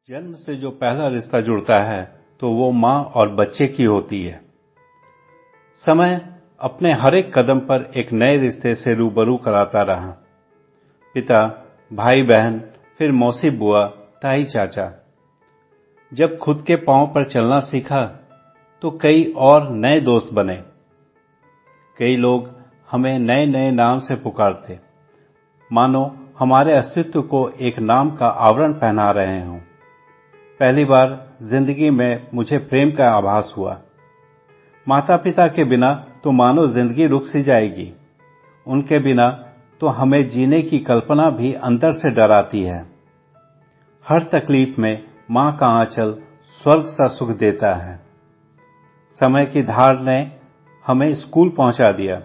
जन्म से जो पहला रिश्ता जुड़ता है तो वो माँ और बच्चे की होती है। समय अपने हर एक कदम पर एक नए रिश्ते से रूबरू कराता रहा। पिता, भाई बहन, फिर मौसी बुआ, ताई चाचा। जब खुद के पांव पर चलना सीखा तो कई और नए दोस्त बने। कई लोग हमें नए नए नाम से पुकारते, मानो हमारे अस्तित्व को एक नाम का आवरण पहना रहे हों। पहली बार जिंदगी में मुझे प्रेम का आभास हुआ। माता पिता के बिना तो मानो जिंदगी रुक सी जाएगी। उनके बिना तो हमें जीने की कल्पना भी अंदर से डराती है। हर तकलीफ में मां का आंचल स्वर्ग सा सुख देता है। समय की धार ने हमें स्कूल पहुंचा दिया।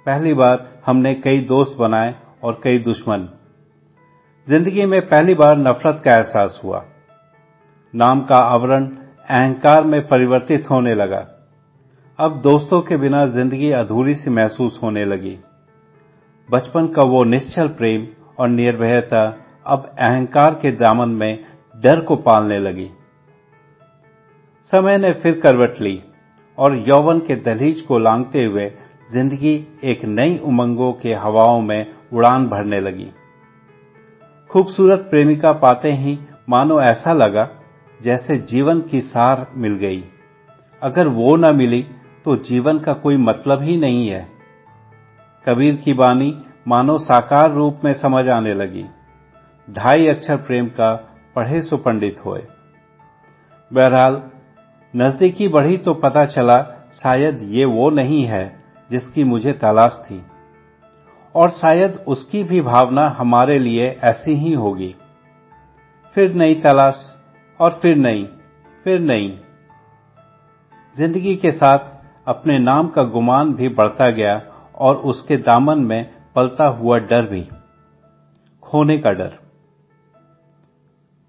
पहली बार हमने कई दोस्त बनाए और कई दुश्मन। जिंदगी में पहली बार नफरत का एहसास हुआ। नाम का आवरण अहंकार में परिवर्तित होने लगा। अब दोस्तों के बिना जिंदगी अधूरी सी महसूस होने लगी। बचपन का वो निश्चल प्रेम और निर्भयता अब अहंकार के दामन में डर को पालने लगी। समय ने फिर करवट ली और यौवन के दहलीज को लांघते हुए जिंदगी एक नई उमंगों के हवाओं में उड़ान भरने लगी। खूबसूरत प्रेमिका पाते ही मानो ऐसा लगा जैसे जीवन की सार मिल गई। अगर वो न मिली तो जीवन का कोई मतलब ही नहीं है। कबीर की बानी मानो साकार रूप में समझ आने लगी। 2.5 अक्षर प्रेम का पढ़े सो पंडित होए। बहरहाल नजदीकी बढ़ी तो पता चला शायद ये वो नहीं है जिसकी मुझे तलाश थी, और शायद उसकी भी भावना हमारे लिए ऐसी ही होगी। फिर नई तलाश और फिर नई। जिंदगी के साथ अपने नाम का गुमान भी बढ़ता गया और उसके दामन में पलता हुआ डर भी, खोने का डर।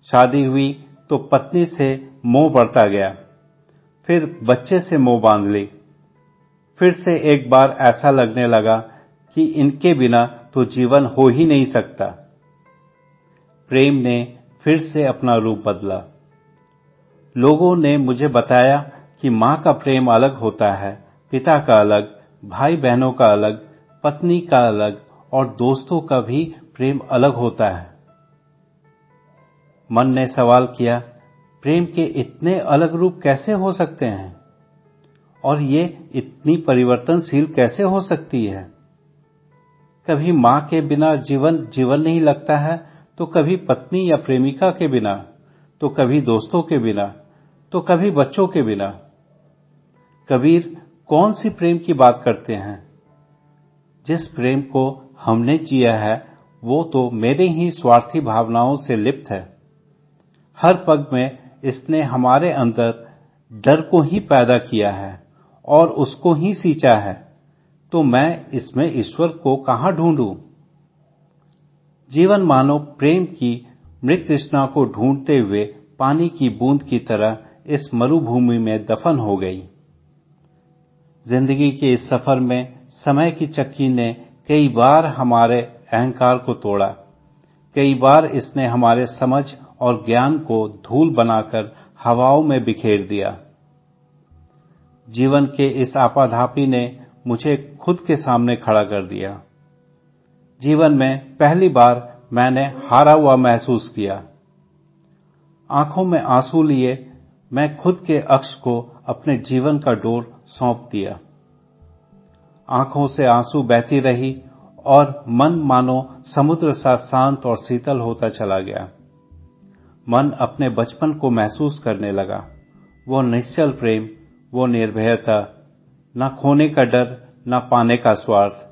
शादी हुई तो पत्नी से मोह बढ़ता गया, फिर बच्चे से मोह बांध ली। फिर से एक बार ऐसा लगने लगा कि इनके बिना तो जीवन हो ही नहीं सकता। प्रेम ने फिर से अपना रूप बदला। लोगों ने मुझे बताया कि मां का प्रेम अलग होता है, पिता का अलग, भाई बहनों का अलग, पत्नी का अलग और दोस्तों का भी प्रेम अलग होता है। मन ने सवाल किया, प्रेम के इतने अलग रूप कैसे हो सकते हैं और ये इतनी परिवर्तनशील कैसे हो सकती है? कभी मां के बिना जीवन नहीं लगता है, तो कभी पत्नी या प्रेमिका के बिना, तो कभी दोस्तों के बिना, तो कभी बच्चों के बिना। कबीर कौन सी प्रेम की बात करते हैं? जिस प्रेम को हमने जिया है वो तो मेरे ही स्वार्थी भावनाओं से लिप्त है। हर पग में इसने हमारे अंदर डर को ही पैदा किया है और उसको ही सींचा है, तो मैं इसमें ईश्वर को कहां ढूंढूं? जीवन मानो प्रेम की मृत तृष्णा को ढूंढते हुए पानी की बूंद की तरह इस मरुभूमि में दफन हो गई। जिंदगी के इस सफर में समय की चक्की ने कई बार हमारे अहंकार को तोड़ा। कई बार इसने हमारे समझ और ज्ञान को धूल बनाकर हवाओं में बिखेर दिया। जीवन के इस आपाधापी ने मुझे खुद के सामने खड़ा कर दिया। जीवन में पहली बार मैंने हारा हुआ महसूस किया। आंखों में आंसू लिए मैं खुद के अक्ष को अपने जीवन का डोर सौंप दिया। आंखों से आंसू बहती रही और मन मानो समुद्र सा शांत और शीतल होता चला गया। मन अपने बचपन को महसूस करने लगा। वो निश्चल प्रेम, वो निर्भयता, न खोने का डर, न पाने का स्वार्थ,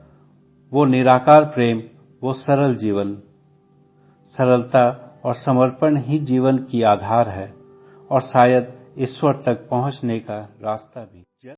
वो निराकार प्रेम, वो सरल जीवन। सरलता और समर्पण ही जीवन की आधार है और शायद ईश्वर तक पहुंचने का रास्ता भी।